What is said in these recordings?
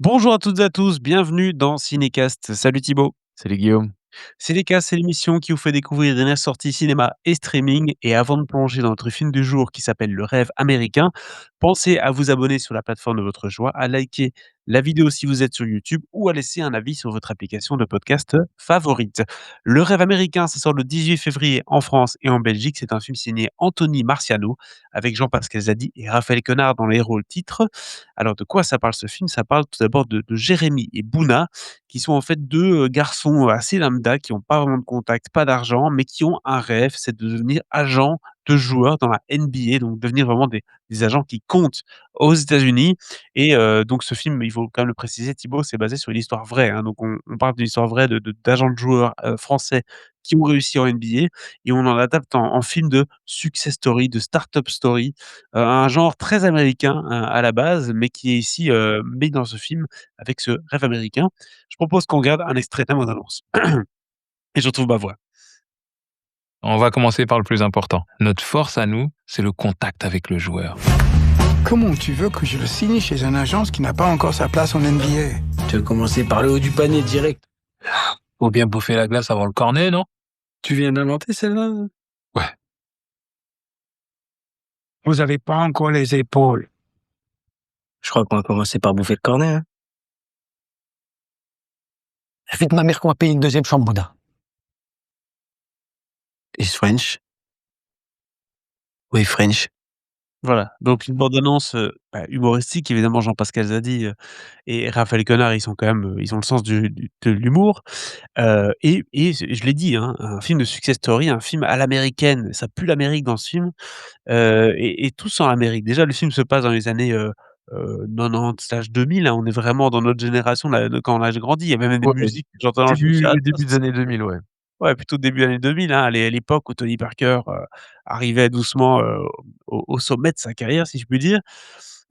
Bonjour à toutes et à tous, bienvenue dans Cinécast. Salut Thibaut. Salut Guillaume. Cinécast, c'est l'émission qui vous fait découvrir les dernières sorties cinéma et streaming. Et avant de plonger dans notre film du jour qui s'appelle Le Rêve américain, pensez à vous abonner sur la plateforme de votre choix, à liker la vidéo si vous êtes sur YouTube ou à laisser un avis sur votre application de podcast favorite. Le Rêve américain, ça sort le 18 février en France et en Belgique. C'est un film signé Anthony Marciano avec Jean-Pascal Zadi et Raphaël Quenard dans les rôles titres. Alors de quoi ça parle ce film? Ça parle tout d'abord de Jérémy et Bouna qui sont en fait 2 garçons assez lambda qui ont pas vraiment de contact, pas d'argent, mais qui ont un rêve, c'est de devenir agent de joueurs dans la NBA, donc devenir vraiment des agents qui comptent aux États-Unis. Et donc ce film, il faut quand même le préciser Thibaut, c'est basé sur une histoire vraie, hein, donc on parle d'une histoire vraie de d'agents de joueurs, français qui ont réussi en NBA et on en adapte en film de success story, de start-up story, un genre très américain, à la base, mais qui est ici, mis dans ce film avec ce rêve américain. Je propose qu'on regarde un extrait de la bande annonce et je retrouve ma voix. On va commencer par le plus important. Notre force à nous, c'est le contact avec le joueur. Comment tu veux que je le signe chez une agence qui n'a pas encore sa place en NBA? Tu veux commencer par le haut du panier direct. Faut bien bouffer la glace avant le cornet, non? Tu viens d'inventer celle-là? Ouais. Vous n'avez pas encore les épaules. Je crois qu'on va commencer par bouffer le cornet, hein. Vite ma mère qu'on va payer une deuxième chambre, Bouddha. Is French? Oui, French. Voilà, donc une bande annonce, humoristique évidemment Jean-Pascal Zadi, et Raphaël Quenard, ils sont quand même, ils ont le sens du de l'humour, et je l'ai dit, hein, un film de success story, un film à l'américaine, ça pue l'Amérique dans ce film, et tout sent l'Amérique. Déjà le film se passe dans les années, 90/2000, hein, on est vraiment dans notre génération là, de quand on a grandi. Il y a même des Ouais, musiques que j'entends dans le film, je dis: «Ah début tiens, des années 2000, ouais. Ouais, plutôt début années 2000, hein, à l'époque où Tony Parker, arrivait doucement, au sommet de sa carrière, si je puis dire.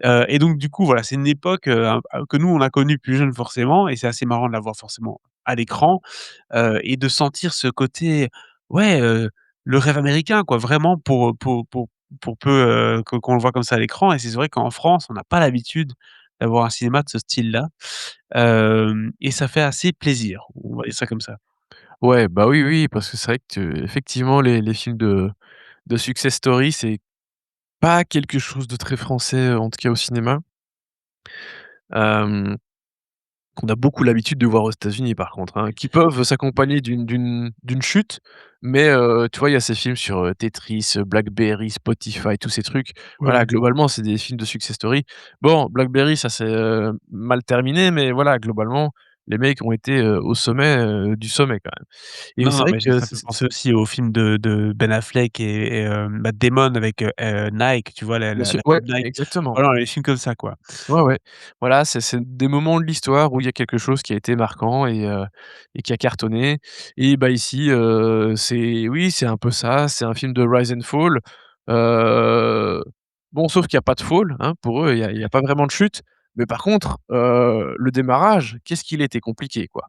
Et donc du coup, voilà, c'est une époque, que nous on a connue plus jeune forcément et c'est assez marrant de la voir forcément à l'écran, et de sentir ce côté, ouais, le rêve américain quoi, vraiment pour peu, qu'on le voit comme ça à l'écran et c'est vrai qu'en France, on n'a pas l'habitude d'avoir un cinéma de ce style-là, et ça fait assez plaisir, on va dire ça comme ça. Ouais, bah, oui, oui, parce que c'est vrai que effectivement les films de success story, c'est pas quelque chose de très français, en tout cas au cinéma. Hem Qu'on a beaucoup l'habitude de voir aux États-Unis par contre, hein, qui peuvent s'accompagner d'une chute, mais tu vois, il y a ces films sur, Tetris, BlackBerry, Spotify, tous ces trucs. Ouais. Voilà, globalement, c'est des films de success story. Bon, BlackBerry, ça s'est, mal terminé, mais voilà, globalement, les mecs ont été, au sommet, du sommet quand même et Non, c'est non, vrai mais que ça me fait penser aussi au film de Ben Affleck et Matt Damon avec, Nike, tu vois? La bien la sûr la ouais, pub Nike. exactement. Voilà, les films comme ça, quoi. Ouais, ouais. Voilà, c'est des moments de l'histoire où il y a quelque chose qui a été marquant et qui a cartonné et bah, ici, c'est oui, c'est un peu ça, c'est un film de rise and fall, heu, bon, sauf qu'il y a pas de fall, hein, pour eux, il y a pas vraiment de chute, mais par contre, le démarrage, qu'est-ce qu'il était compliqué, quoi.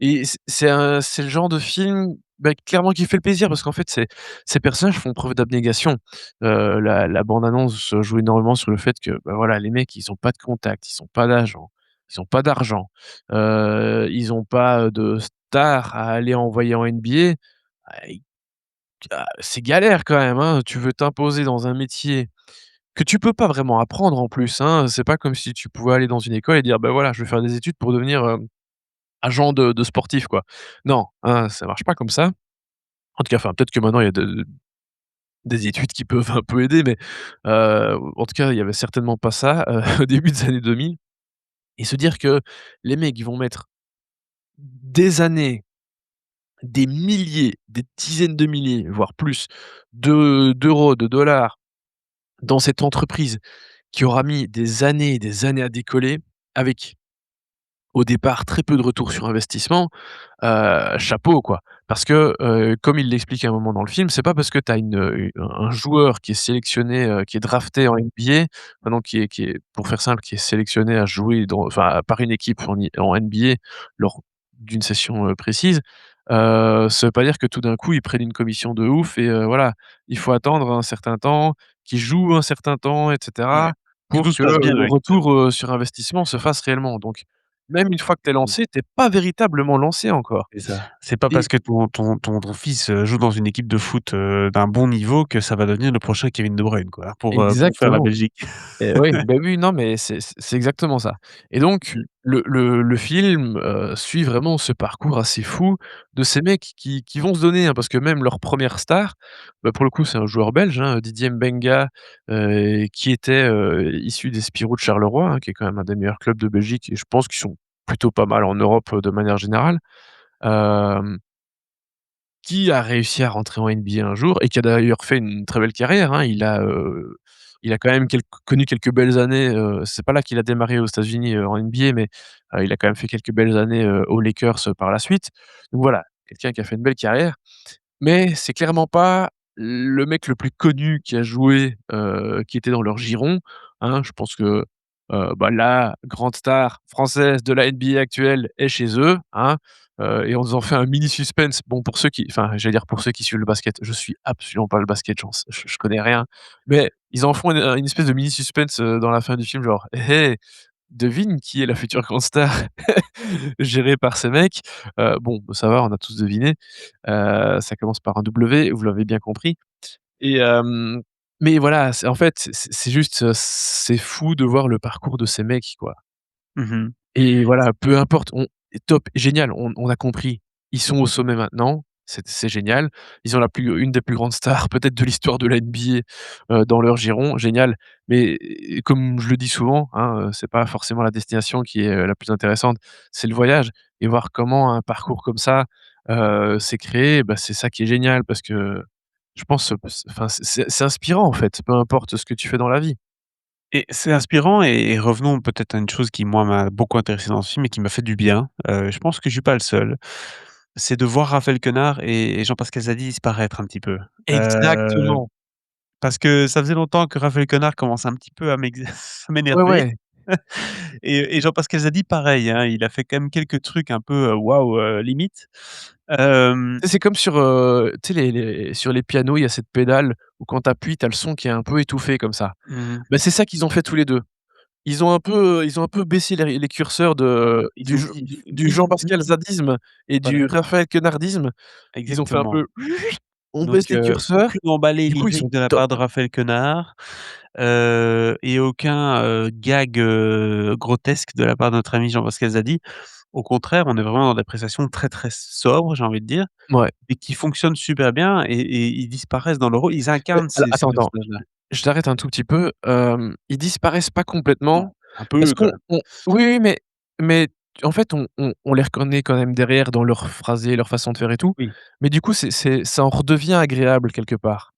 Et c'est le genre de film, bah, clairement qui fait le plaisir parce qu'en fait, ces personnages font preuve d'abnégation. La bande annonce joue énormément sur le fait que, bah, voilà, les mecs, ils ont pas de contact, ils ont pas d'agent, ils ont pas d'argent, ils ont pas, de star à aller envoyer en NBA. Ah i c'est galère quand même, hein. Tu veux t'imposer dans un métier que tu peux pas vraiment apprendre en plus, hein. C'est pas comme si tu pouvais aller dans une école et dire: «Bah, voilà, je vais faire des études pour devenir, agent de sportif, quoi». Non, hein, ça marche pas comme ça. En tout cas, enfin, peut-être que maintenant il y a des études qui peuvent un peu aider, mais en tout cas, il y avait certainement pas ça, au début des années 2000 et se dire que les mecs, ils vont mettre des années, des milliers, des dizaines de milliers, voire plus d'euros, de dollars dans cette entreprise qui aura mis des années et des années à décoller avec, au départ, très peu de retour sur investissement. Chapeau quoi. Parce que, comme il l'explique à un moment dans le film, c'est pas parce que tu as un joueur qui est sélectionné, qui est drafté en NBA, enfin donc qui est pour faire simple, qui est sélectionné à jouer enfin par une équipe en NBA lors d'une session, précise, ça veut pas dire que tout d'un coup ils prennent une commission de ouf et voilà. Il faut attendre un certain temps, qu'ils jouent un certain temps et Ouais. cetera Que pour tout se que passe bien, le ouais. retour, sur investissement se fasse réellement. Donc même une fois que tu es Mmh. lancé, tu es pas véritablement lancé encore C'est ça. C'est pas parce et que ton fils, joue dans une équipe de foot, d'un bon niveau que ça va devenir le prochain Kevin De Bruyne, quoi, pour faire la exactement. Belgique. Et oui, bah, oui, non, mais c'est exactement ça et donc Mmh. le film, suit vraiment ce parcours assez fou de ces mecs qui vont se donner, hein, parce que même leur première star, bah, pour le coup, c'est un joueur belge, hein, Didier Mbenga, qui était, issu des Spirou de Charleroi, hein, qui est quand même un des meilleurs clubs de Belgique et je pense qu'ils sont plutôt pas mal en Europe, de manière générale. Hem Qui a réussi à rentrer en NBA un jour et qui a d'ailleurs fait une très belle carrière, hein. Il a quand même connu quelques belles années, c'est pas là qu'il a démarré aux États-Unis, en NBA, mais il a quand même fait quelques belles années, aux Lakers, par la suite. Donc voilà, quelqu'un qui a fait une belle carrière, mais c'est clairement pas le mec le plus connu qui a joué, qui était dans leur giron, hein. Je pense que, bah, la grande star française de la NBA actuelle est chez eux, hein, et on nous en fait un mini suspense. Bon, pour ceux qui enfin, j'allais dire pour ceux qui suivent le basket, je suis absolument pas le basket, je connais rien, mais ils en font une espèce de mini suspense, dans la fin du film, genre: «Hé hé, devine qui est la future grande star gérée par ces mecs?» Bon, bah, ça va, on a tous deviné. Ça commence par un W, vous l'avez bien compris et mais voilà, c'est en fait, c'est juste, c'est fou de voir le parcours de ces mecs, quoi. Mmh mh. Et voilà, peu importe, on top, génial, on a compris. Ils sont au sommet maintenant, c'est génial. Ils ont la plus une des plus grandes stars peut-être de l'histoire de la NBA, dans leur giron, génial. Mais comme je le dis souvent, hein, c'est pas forcément la destination qui est, la plus intéressante, c'est le voyage et voir comment un parcours comme ça, s'est créé, bah, c'est ça qui est génial parce que je pense, enfin, c'est inspirant en fait, peu importe ce que tu fais dans la vie. Et c'est inspirant et revenons peut-être à une chose qui, moi, m'a beaucoup intéressé dans ce film et qui m'a fait du bien, je pense que je suis pas le seul, c'est de voir Raphaël Quenard et Jean-Pascal Zadi disparaître un petit peu. Heu, Exactement. Parce que ça faisait longtemps que Raphaël Quenard commence un petit peu à à Ouais, m'énerver ouais. et Jean-Pascal Zadi pareil, hein, il a fait quand même quelques trucs un peu, waouh, limite. Hem, Tu sais, c'est comme sur, tu sais les sur les pianos, il y a cette pédale où quand tu appuies, tu as le son qui est un peu étouffé comme ça. mmh Bah, c'est ça qu'ils ont fait tous les 2. Ils ont un peu baissé les curseurs Ils ont dit: du Jean-Pascal Zadisme et voilà, du Raphaël Quenardisme. Ils ont fait un exactement. peu on baisse Donc les curseurs, aucune emballée du coup, ils lyrique sont de la top. part de Raphaël Quenard, et aucun, gag, grotesque de la part de notre ami Jean-Pascal Zadi. Au contraire, on est vraiment dans des prestations très, très sobres, j'ai envie de dire Ouais. et qui fonctionnent super bien et ils disparaissent dans le rôle. Ils Mais incarnent alors ces attends, attends, personnages-là. je t'arrête un tout petit peu, ils disparaissent pas Non, complètement un parce peu quand qu'on même. oui, oui, mais en fait, on les reconnaît quand même derrière dans leur phrasé, leur façon de faire et tout, Oui. mais du coup, ça en redevient agréable quelque part.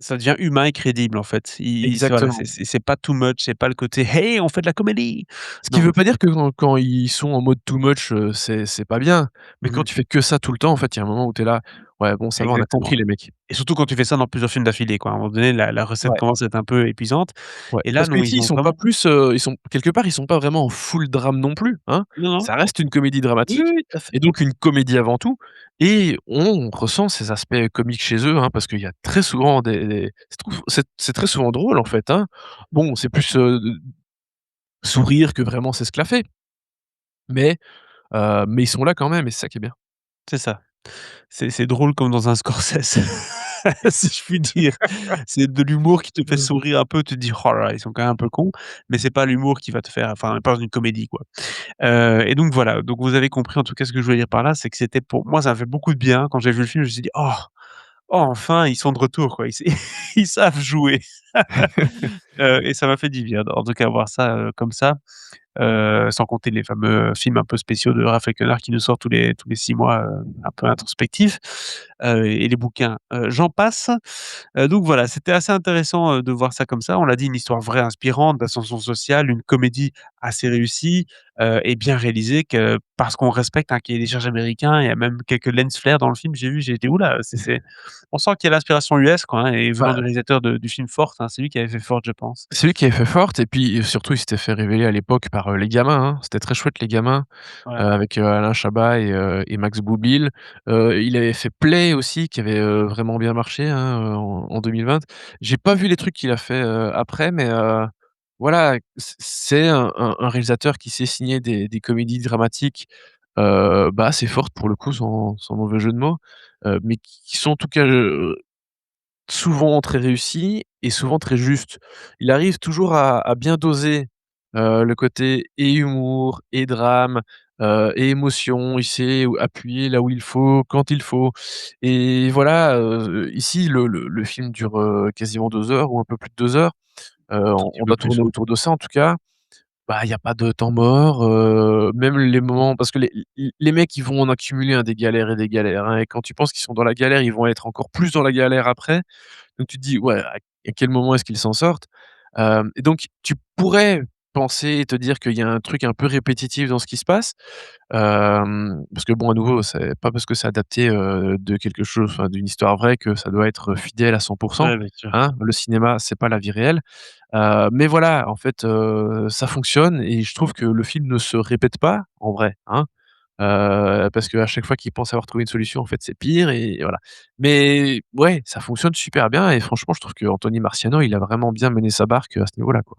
Ça devient humain et crédible en fait. Il c'est voilà, Exactement. c'est pas too much, c'est pas le côté: «Hey, on fait de la comédie!» Ce qui Non, veut pas dire que quand ils sont en mode too much, c'est pas bien, mais mmh quand mh, tu fais que ça tout le temps, en fait, il y a un moment où tu es là: «Ouais, bon, ça va, on a exactement. compris les mecs». Et surtout quand tu fais ça dans plusieurs films d'affilée, quoi. À un moment donné, la recette Ouais. commence à être un peu épuisante Ouais, et là, parce non, qu'ici, ils ils ont sont pas vraiment plus, ils sont quelque part, ils sont pas vraiment en full drame non plus, hein. non, non. Ça reste une comédie Oui, oui, dramatique oui, tout à fait. et donc une comédie avant tout et on ressent ces aspects comiques chez eux, hein, parce qu'il y a très souvent des c'est très souvent drôle, en fait, hein. Bon, c'est plus, sourire que vraiment s'esclaffer, mais mais ils sont là quand même et c'est ça qui est bien. C'est ça. C'est drôle comme dans un Scorsese, si je puis dire. C'est de l'humour qui te fait Mmh. sourire un peu, tu te dis: «Oh là là, ils sont quand même un peu cons», mais c'est pas l'humour qui va te faire enfin, pas dans une comédie, quoi. Et donc voilà, donc vous avez compris en tout cas ce que je voulais dire par là, c'est que c'était pour moi, ça m'a fait beaucoup de bien. Quand j'ai vu le film, je me suis dit: «Oh, oh enfin, ils sont de retour, quoi. Ils savent jouer». Et ça m'a fait du bien, en tout cas voir ça, comme ça. Sans compter les fameux films un peu spéciaux de Raphaël Quenard qui nous sort tous les 6 mois, un peu introspectifs, et les bouquins, j'en passe. Donc voilà, c'était assez intéressant, de voir ça comme ça. On l'a dit, une histoire vraie, inspirante, d'ascension sociale, une comédie assez réussie, et bien réalisée que parce qu'on respecte un cahier des charges américain. Il y a même quelques lens flares dans le film, j'ai vu, j'ai été: «Ouh là!» c'est on sent qu'il y a l'inspiration US quoi, hein, et venant Bah, du réalisateur du film Forte, hein, c'est lui qui avait fait Forte, je pense. c'est lui qui avait fait Forte et puis, surtout, il s'était fait révéler à l'époque par, Les Gamins, hein. C'était très chouette Les Gamins, Ouais. avec, Alain Chabat et Max Boublil. Il avait fait Play aussi qui avait, vraiment bien marché, hein, en 2020. J'ai pas vu les trucs qu'il a fait, après mais voilà, c'est un réalisateur qui sait signer des comédies dramatiques, bah, assez fortes pour le coup, sans mauvais jeu de mots, mais qui sont en tout cas, souvent très réussi et souvent très juste. Il arrive toujours à bien doser, le côté et humour et drame, et émotion. Il sait où appuyer là où il faut, quand il faut et voilà, ici le film dure, quasiment 2 heures ou un peu plus de 2 heures. Un On petit peu doit plus, tourner ouais. autour de ça en tout cas. Bah, il y a pas de temps mort, même les moments parce que les mecs, ils vont en accumuler, hein, des galères et des galères, hein et quand tu penses qu'ils sont dans la galère, ils vont être encore plus dans la galère après. Donc tu te dis: «Ouais, à quel moment est-ce qu'ils s'en sortent?» Et donc tu pourrais penser et te dire qu'il y a un truc un peu répétitif dans ce qui se passe, parce que bon, à nouveau, c'est pas parce que c'est adapté, de quelque chose, enfin, d'une histoire vraie que ça doit être fidèle à 100 Ouais, bien sûr. hein. Le cinéma, c'est pas la vie réelle, mais voilà, en fait, ça fonctionne et je trouve que le film ne se répète pas, en vrai, hein. Parce qu'à chaque fois qu'il pense avoir trouvé une solution, en fait, c'est pire et voilà. Mais ouais, ça fonctionne super bien et franchement, je trouve qu'Anthony Marciano, il a vraiment bien mené sa barque, à ce niveau-là, quoi.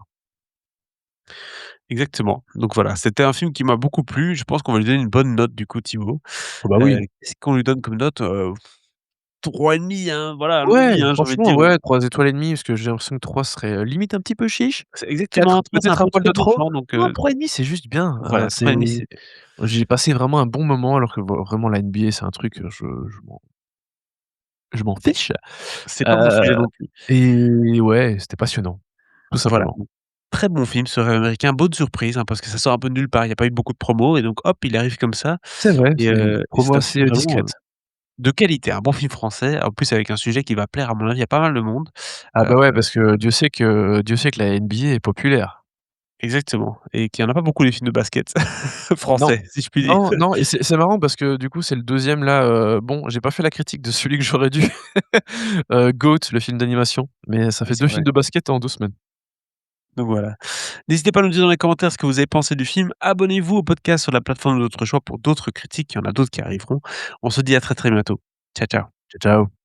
Exactement. Donc voilà, c'était un film qui m'a beaucoup plu. Je pense qu'on va lui donner une bonne note du coup, Thibaut. Oh bah oui. Qu'est-ce qu'on lui donne comme note? 3,5, hein, voilà, Ouais, allons-y, hein, j'ai envie de franchement, dire. ouais, 3 étoiles et demie parce que j'ai l'impression que 3 serait, limite un petit peu chiche. C'est exactement, 4 un 3, c'est un peut-être un peu poil de trop trop. gonflant donc Non, 3,5 c'est juste bien, voilà, c'est 3,5 c'est j'ai passé vraiment un bon moment alors que vraiment la NBA c'est un truc, je m'en fiche, c'est pas mon heu sujet non plus. et ouais, c'était passionnant, tout Voilà, simplement. donc très bon film ce Rêve américain, bonne surprise, hein, parce que ça sort un peu de nulle part. Il y a pas eu beaucoup de promos et donc hop, il arrive comme ça C'est vrai, et c'est une promo c'est un assez, film vraiment, discrète. de qualité, un bon film français, en plus avec un sujet qui va plaire à mon avis à pas mal de monde. Ah Heu, bah ouais, parce que Dieu sait que la NBA est populaire. exactement et qu'il y en a pas beaucoup les films de basket Non, français, si je puis dire. non, non et c'est marrant parce que du coup, c'est le deuxième là, bon, j'ai pas fait la critique de celui que j'aurais dû, GOAT, le film d'animation, mais ça Oui, fait c'est 2 vrai, films de basket en 2 semaines. donc voilà. N'hésitez pas à nous dire dans les commentaires ce que vous avez pensé du film. Abonnez-vous au podcast sur la plateforme de votre choix pour d'autres critiques, il y en a d'autres qui arriveront. On se dit à très, très bientôt. Ciao, ciao. Ciao, ciao.